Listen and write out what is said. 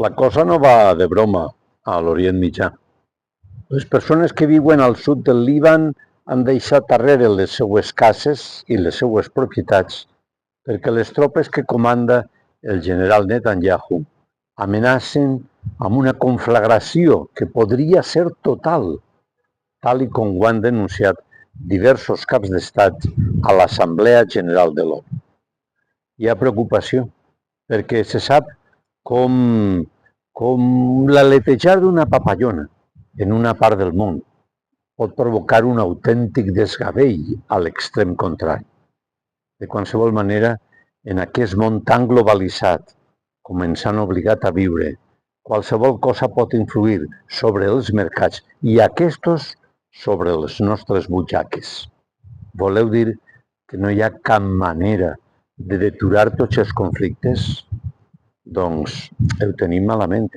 La cosa no va de broma a l'Orient Mitjà. Les persones que viuen al sud del Líban han deixat darrere les seues cases i les seues propietats perquè les tropes que comanda el general Netanyahu amenacen amb una conflagració que podria ser total, tal i com ho han denunciat diversos caps d'estat a l'Assemblea General de l'ONU. Hi ha preocupació perquè se sap com l'aletejar d'una papallona en una part del món pot provocar un autèntic desgavell a l'extrem contrari. De qualsevol manera, en aquest món tan globalitzat com ens han obligat a viure, qualsevol cosa pot influir sobre els mercats i aquests sobre les nostres butxaques. Voleu dir que no hi ha cap manera de deturar tots els conflictes? Doncs ho tenim malament.